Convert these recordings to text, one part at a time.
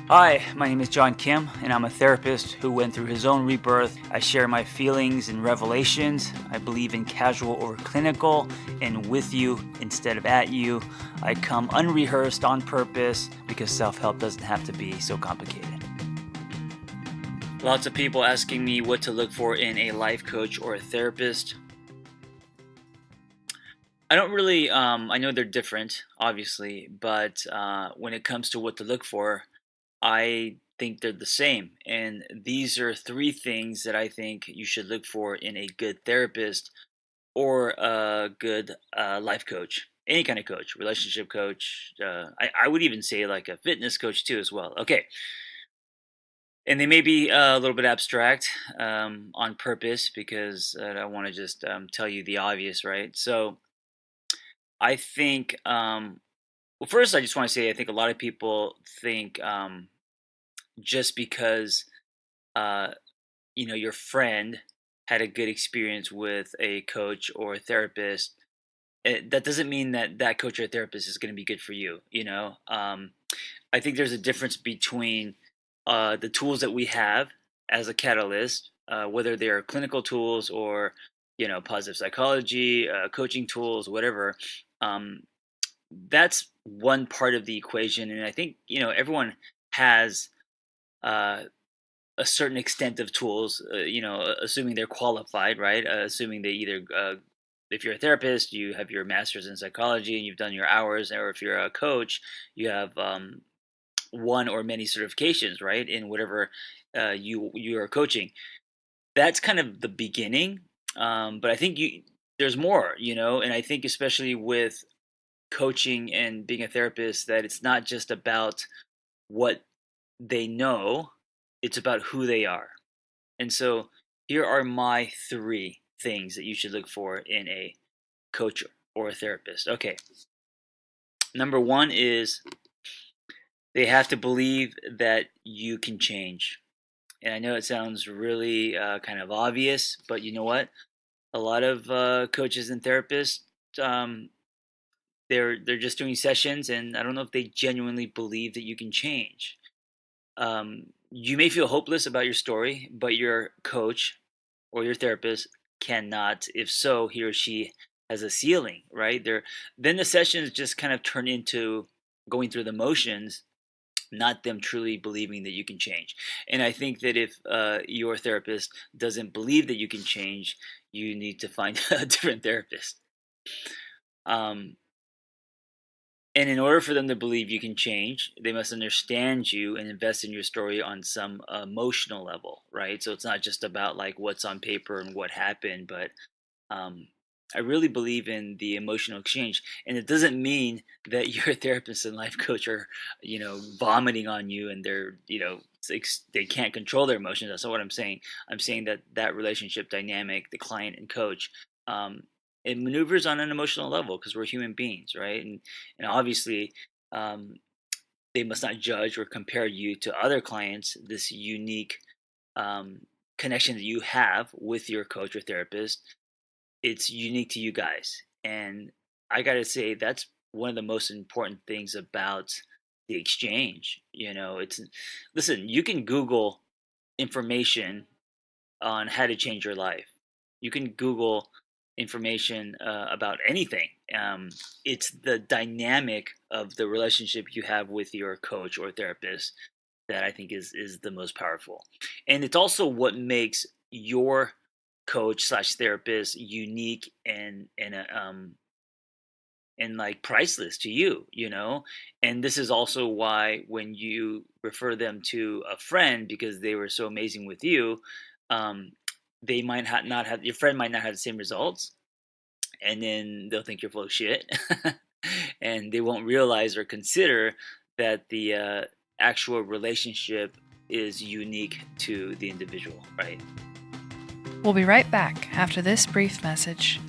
Hi, my name is John Kim, and I'm a therapist who went through his own rebirth. I share my feelings and revelations. I believe in casual over clinical and with you instead of at you. I come unrehearsed on purpose because self help doesn't have to be so complicated. Lots of people asking me what to look for in a life coach or a therapist. I don't really, I know they're different, obviously, but when it comes to what to look for, I think they're the same. And these are three things that I think you should look for in a good therapist or a good life coach. Any kind of coach, relationship coach. I would even say like a fitness coach too, as well. Okay. And they may be a little bit abstract on purpose because I want to just tell you the obvious, right? So I think, well, first, I just want to say I think a lot of people think just because uh, your friend had a good experience with a coach or a therapist, that doesn't mean that that coach or therapist is going to be good for you. I think there's a difference between the tools that we have as a catalyst, whether they are clinical tools or positive psychology, coaching tools, whatever. Um, that's one part of the equation, and I think everyone has. Uh, a certain extent of tools, assuming they're qualified, right? Assuming they either, if you're a therapist, you have your master's in psychology and you've done your hours, or if you're a coach, you have one or many certifications, right? In whatever you are coaching. That's kind of the beginning, but I think there's more, and I think especially with coaching and being a therapist, that it's not just about what they know; it's about who they are. And so here are my three things that you should look for in a coach or a therapist. Okay. Number one is they have to believe that you can change. And I know it sounds really kind of obvious, but you know what? A lot of coaches and therapists, um, they're just doing sessions, and I don't know if they genuinely believe that you can change. You may feel hopeless about your story, but your coach or your therapist cannot. If so, he or she has a ceiling, right? Then the sessions just kind of turn into going through the motions, not them truly believing that you can change. And I think that if your therapist doesn't believe that you can change, you need to find a different therapist. Um, and in order for them to believe you can change, they must understand you and invest in your story on some emotional level, right? So it's not just about like what's on paper and what happened, but um, I really believe in the emotional exchange. And it doesn't mean that your therapist and life coach are, vomiting on you and they're, they can't control their emotions. That's not what I'm saying. I'm saying that that relationship dynamic, the client and coach, um, it maneuvers on an emotional level because we're human beings, right? And obviously, um, they must not judge or compare you to other clients. This unique um, connection that you have with your coach or therapist, it's unique to you guys. And I got to say, that's one of the most important things about the exchange. Listen, you can Google information on how to change your life. You can Google information about anything. It's the dynamic of the relationship you have with your coach or therapist that I think is the most powerful, and it's also what makes your coach slash therapist unique and like priceless to you. And this is also why when you refer them to a friend because they were so amazing with you, um, they might not have your friend might not have the same results, and then they'll think you're full of shit, and they won't realize or consider that the actual relationship is unique to the individual, right? We'll be right back after this brief message.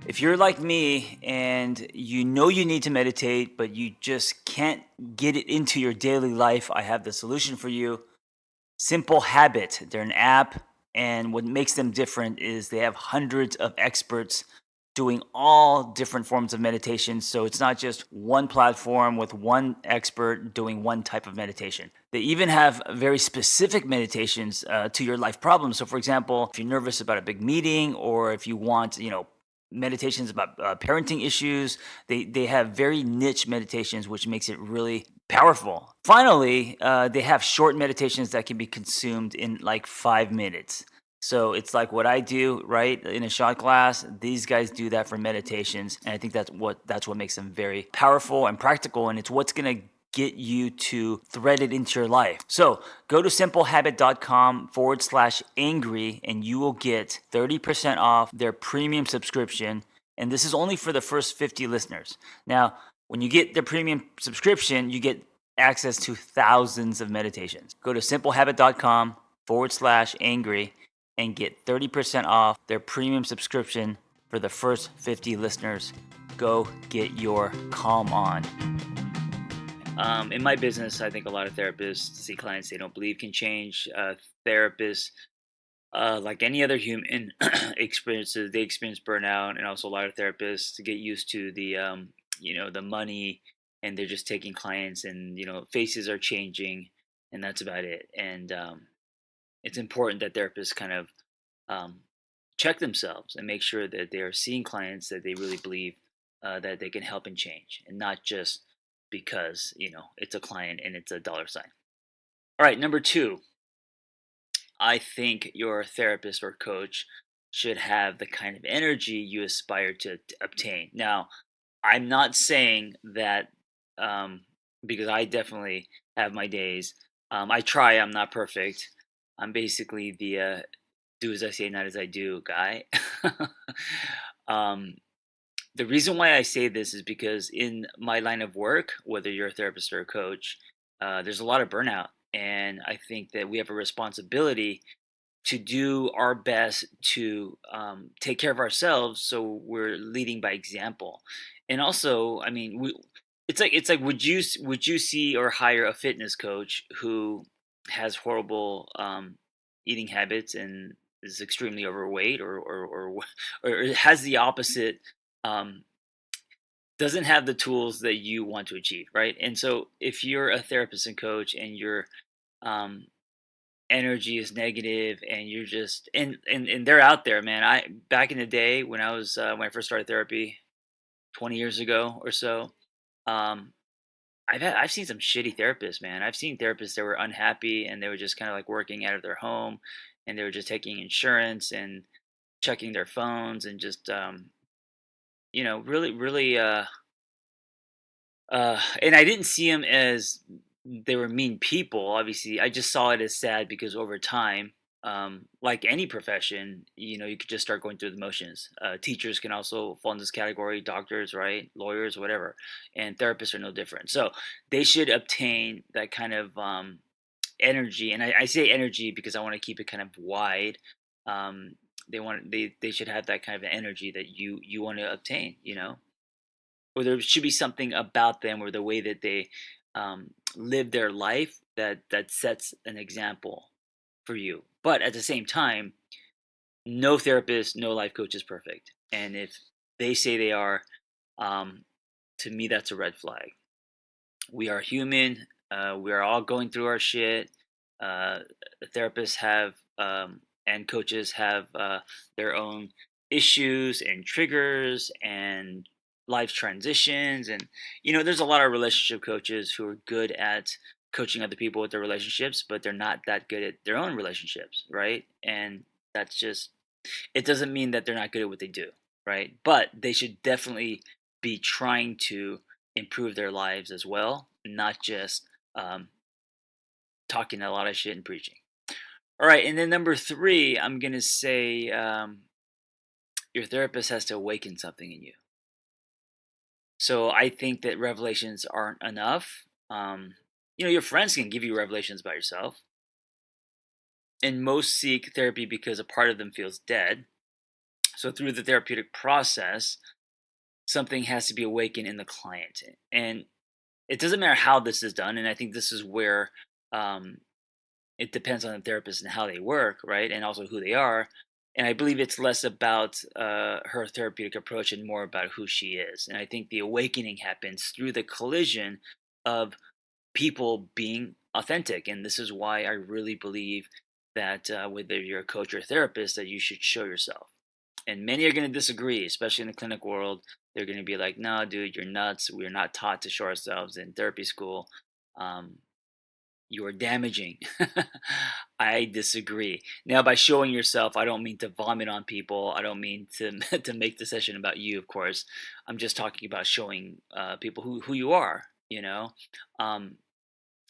If you're like me and you know you need to meditate, but you just can't get it into your daily life, I have the solution for you. Simple Habit. They're an app, and what makes them different is they have hundreds of experts doing all different forms of meditation. So it's not just one platform with one expert doing one type of meditation. They even have very specific meditations to your life problems. So, for example, if you're nervous about a big meeting, or if you want, meditations about parenting issues, they have very niche meditations, which makes it really powerful. Finally, they have short meditations that can be consumed in like 5 minutes. So it's like what I do, right? In a shot glass, these guys do that for meditations, and I think that's what makes them very powerful and practical, and it's what's going to get you to thread it into your life. So go to simplehabit.com/angry and you will get 30% off their premium subscription. And this is only for the first 50 listeners. Now, when you get the premium subscription, you get access to thousands of meditations. Go to simplehabit.com/angry and get 30% off their premium subscription for the first 50 listeners. Go get your calm on. In my business, I think a lot of therapists see clients they don't believe can change. Therapists, like any other human, they experience burnout, and also a lot of therapists get used to the money, and they're just taking clients, and faces are changing, and that's about it. And it's important that therapists kind of um, check themselves and make sure that they are seeing clients that they really believe that they can help and change, and not just because it's a client and it's a dollar sign. All right, number two, I think your therapist or coach should have the kind of energy you aspire to obtain. Now, I'm not saying that um, because I definitely have my days. I try. I'm not perfect. I'm basically the do as I say, not as I do guy. um, the reason why I say this is because in my line of work, whether you're a therapist or a coach, there's a lot of burnout. And I think that we have a responsibility to do our best to take care of ourselves, so we're leading by example. And also, I mean, it's like would you see or hire a fitness coach who has horrible eating habits and is extremely overweight, or has the opposite, um, doesn't have the tools that you want to achieve, right? And so if you're a therapist and coach and your um, energy is negative, and you're just and they're out there, man. I Back in the day when I first started therapy 20 years ago or so, um, I've seen some shitty therapists, man. I've seen therapists that were unhappy, and they were just kind of like working out of their home, and they were just taking insurance and checking their phones, and just really, really and I didn't see them as they were mean people. Obviously, I just saw it as sad because over time, like any profession, you could just start going through the motions. Teachers can also fall in this category, doctors, right? Lawyers, whatever. And therapists are no different. So they should obtain that kind of energy. And I say energy because I want to keep it kind of wide. Um, they should have that kind of energy that you want to obtain, or there should be something about them, or the way that they live their life, that sets an example for you. But at the same time, no therapist, no life coach is perfect, and if they say they are, um, to me that's a red flag. We are human. We are all going through our shit. uh, Therapists have and coaches have their own issues and triggers and life transitions, and there's a lot of relationship coaches who are good at coaching other people with their relationships, but they're not that good at their own relationships, right? And that's just, it doesn't mean that they're not good at what they do, right? But they should definitely be trying to improve their lives as well, not just um, talking a lot of shit and preaching. All right, and then number three, I'm gonna say your therapist has to awaken something in you. So I think that revelations aren't enough. Your friends can give you revelations about yourself, and most seek therapy because a part of them feels dead. So through the therapeutic process, something has to be awakened in the client, and it doesn't matter how this is done. And I think this is where um, it depends on the therapist and how they work, right? And also who they are. And I believe it's less about her therapeutic approach and more about who she is. And I think the awakening happens through the collision of people being authentic. And this is why I really believe that whether you're a coach or a therapist, that you should show yourself. And many are going to disagree, especially in the clinic world. They're going to be like, "No, dude, you're nuts. We're not taught to show ourselves in therapy school. Um, you are damaging." I disagree. Now, by showing yourself, I don't mean to vomit on people. I don't mean to to make the session about you. Of course, I'm just talking about showing people who you are. Um,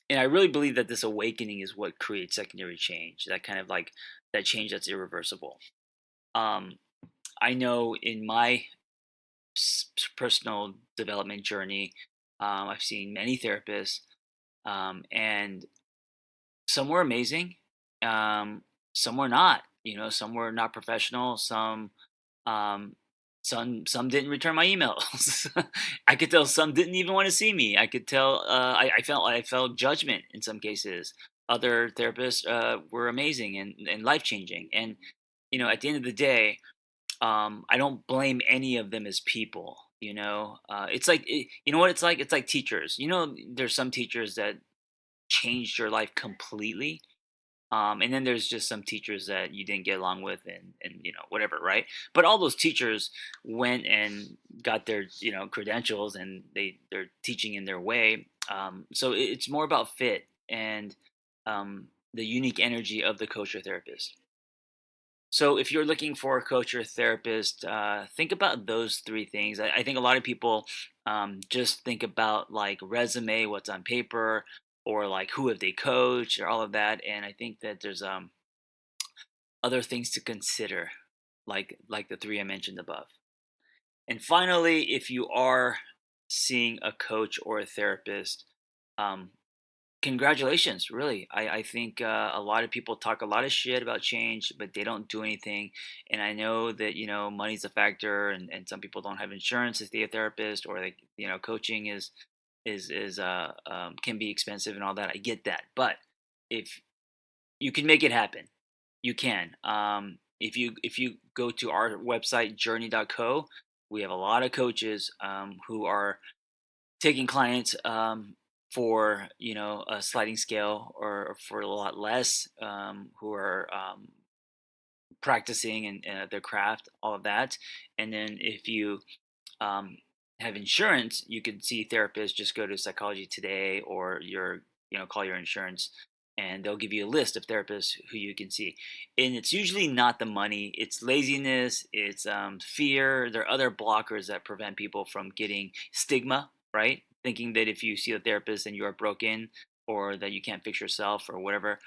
and I really believe that this awakening is what creates secondary change. That kind of like that change that's irreversible. Um, I know in my personal development journey, I've seen many therapists, and some were amazing, um, some were not. Some were not professional. Um, some didn't return my emails. I could tell some didn't even want to see me. I could tell. I felt judgment in some cases. Other therapists were amazing and life changing. And at the end of the day, I don't blame any of them as people. It's like you know what it's like. It's like teachers. There's some teachers that changed your life completely, and then there's just some teachers that you didn't get along with, and whatever, right? But all those teachers went and got their credentials, and they're teaching in their way. So it's more about fit and the unique energy of the coach or therapist. So if you're looking for a coach or therapist, think about those three things. I think a lot of people just think about like resume, what's on paper, or like who have they coached, or all of that. And I think that there's other things to consider, like the three I mentioned above. And finally, if you are seeing a coach or a therapist, um, congratulations, really. I think a lot of people talk a lot of shit about change, but they don't do anything. And I know that, money's a factor, and some people don't have insurance to see a therapist, or like, coaching is can be expensive and all that. I get that. But if you can make it happen, you can. If you go to our website, journey.co, we have a lot of coaches who are taking clients for a sliding scale, or for a lot less, who are practicing and their craft, all of that. And then if you um, have insurance, you could see therapists. Just go to Psychology Today, or call your insurance, and they'll give you a list of therapists who you can see. And it's usually not the money; it's laziness, it's fear. There are other blockers that prevent people from getting stigma, right? Thinking that if you see a therapist, then you are broken, or that you can't fix yourself, or whatever.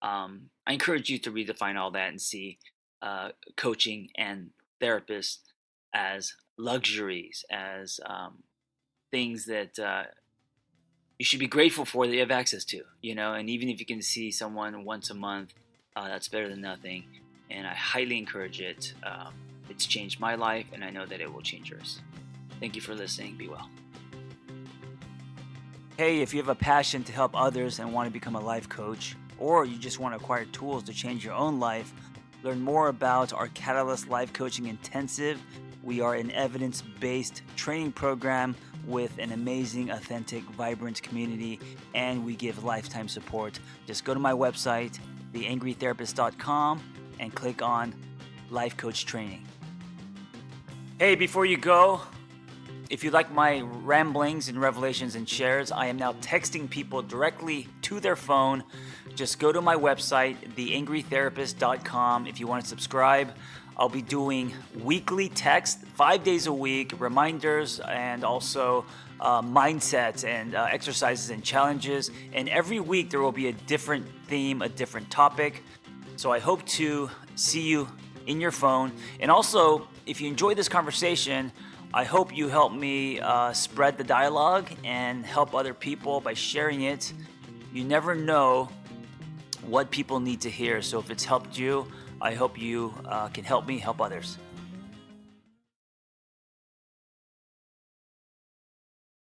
I encourage you to redefine all that and see coaching and therapists as luxuries, as things that you should be grateful for that you have access to, and even if you can see someone once a month, that's better than nothing. And I highly encourage it. It's changed my life, and I know that it will change yours. Thank you for listening. Be well. Hey, if you have a passion to help others and want to become a life coach, or you just want to acquire tools to change your own life, learn more about our Catalyst Life Coaching Intensive. We are an evidence-based training program with an amazing, authentic, vibrant community, and we give lifetime support. Just go to my website, theangrytherapist.com, and click on Life Coach Training. Hey, before you go, if you like my ramblings and revelations and shares, I am now texting people directly to their phone. Just go to my website, theangrytherapist.com. If you want to subscribe, I'll be doing weekly text, 5 days a week, reminders, and also mindsets and exercises and challenges. And every week there will be a different theme, a different topic. So I hope to see you in your phone. And also, if you enjoyed this conversation, I hope you help me spread the dialogue and help other people by sharing it. You never know what people need to hear. So if it's helped you, I hope you can help me help others.